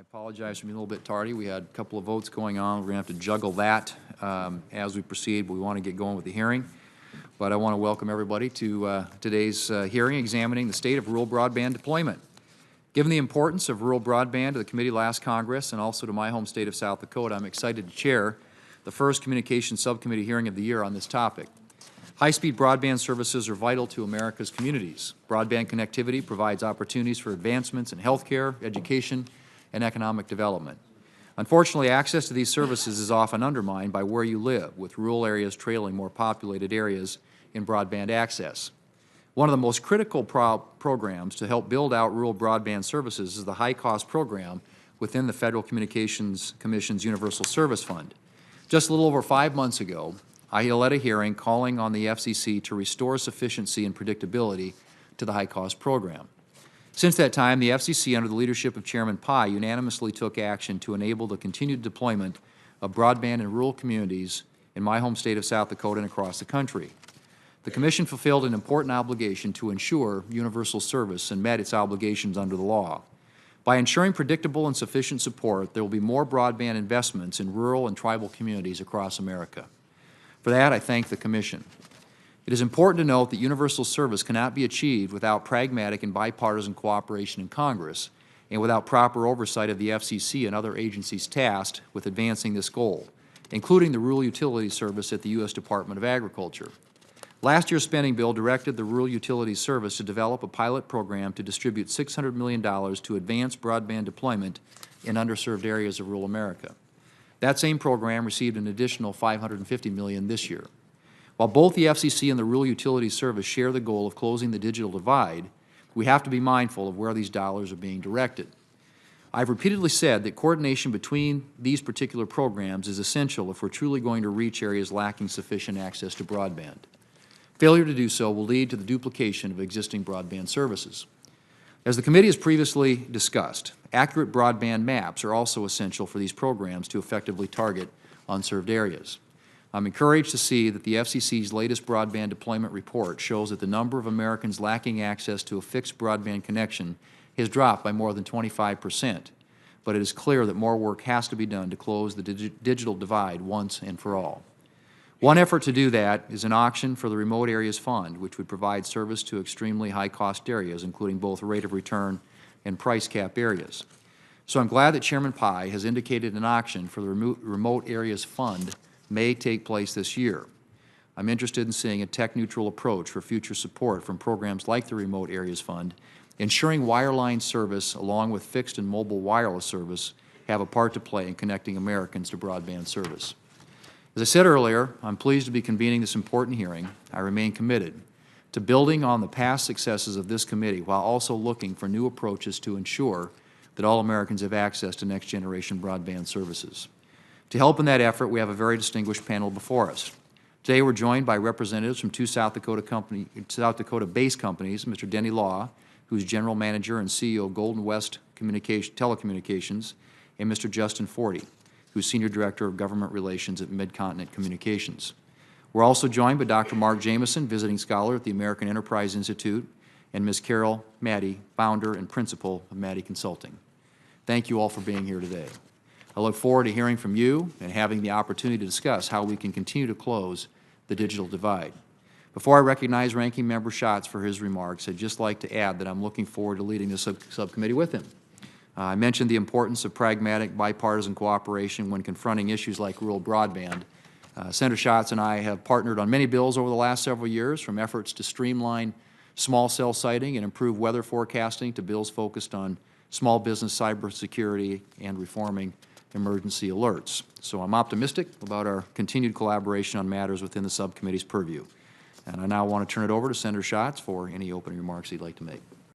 apologize for being a little bit tardy. We had a couple of votes going on. We're going to have to juggle that as we proceed, but we want to get going with the hearing. But I want to welcome everybody to today's hearing examining the state of rural broadband deployment. Given the importance of rural broadband to the committee last Congress and also to my home state of South Dakota, I'm excited to chair the first Communications Subcommittee hearing of the year on this topic. High-speed broadband services are vital to America's communities. Broadband connectivity provides opportunities for advancements in healthcare, education, and economic development. Unfortunately, access to these services is often undermined by where you live, with rural areas trailing more populated areas in broadband access. One of the most critical programs to help build out rural broadband services is the high-cost program within the Federal Communications Commission's Universal Service Fund. Just a little over 5 months ago, I led a hearing calling on the FCC to restore sufficiency and predictability to the high-cost program. Since that time, the FCC, under the leadership of Chairman Pai, unanimously took action to enable the continued deployment of broadband in rural communities in my home state of South Dakota and across the country. The Commission fulfilled an important obligation to ensure universal service and met its obligations under the law. By ensuring predictable and sufficient support, there will be more broadband investments in rural and tribal communities across America. For that, I thank the Commission. It is important to note that universal service cannot be achieved without pragmatic and bipartisan cooperation in Congress and without proper oversight of the FCC and other agencies tasked with advancing this goal, including the Rural Utilities Service at the U.S. Department of Agriculture. Last year's spending bill directed the Rural Utilities Service to develop a pilot program to distribute $600 million to advance broadband deployment in underserved areas of rural America. That same program received an additional $550 million this year. While both the FCC and the Rural Utilities Service share the goal of closing the digital divide, we have to be mindful of where these dollars are being directed. I've repeatedly said that coordination between these particular programs is essential if we're truly going to reach areas lacking sufficient access to broadband. Failure to do so will lead to the duplication of existing broadband services. As the committee has previously discussed, accurate broadband maps are also essential for these programs to effectively target unserved areas. I'm encouraged to see that the FCC's latest broadband deployment report shows that the number of Americans lacking access to a fixed broadband connection has dropped by more than 25%, but it is clear that more work has to be done to close the digital divide once and for all. One effort to do that is an auction for the Remote Areas Fund, which would provide service to extremely high-cost areas, including both rate of return and price cap areas. So I'm glad that Chairman Pai has indicated an auction for the Remote Areas Fund may take place this year. I'm interested in seeing a tech-neutral approach for future support from programs like the Remote Areas Fund, ensuring wireline service along with fixed and mobile wireless service have a part to play in connecting Americans to broadband service. As I said earlier, I'm pleased to be convening this important hearing. I remain committed to building on the past successes of this committee while also looking for new approaches to ensure that all Americans have access to next-generation broadband services. To help in that effort, we have a very distinguished panel before us. Today we're joined by representatives from two South Dakota-based companies, Mr. Denny Law, who's General Manager and CEO of Golden West Telecommunications, and Mr. Justin Forty, who's Senior Director of Government Relations at Mid-Continent Communications. We're also joined by Dr. Mark Jameson, Visiting Scholar at the American Enterprise Institute, and Ms. Carol Maddie, Founder and Principal of Maddie Consulting. Thank you all for being here today. I look forward to hearing from you and having the opportunity to discuss how we can continue to close the digital divide. Before I recognize Ranking Member Schatz for his remarks, I'd just like to add that I'm looking forward to leading this subcommittee with him. I mentioned the importance of pragmatic bipartisan cooperation when confronting issues like rural broadband. Senator Schatz and I have partnered on many bills over the last several years, from efforts to streamline small cell siting and improve weather forecasting to bills focused on small business cybersecurity and reforming emergency alerts. So I'm optimistic about our continued collaboration on matters within the subcommittee's purview. And I now want to turn it over to Senator Schatz for any opening remarks he'd like to make.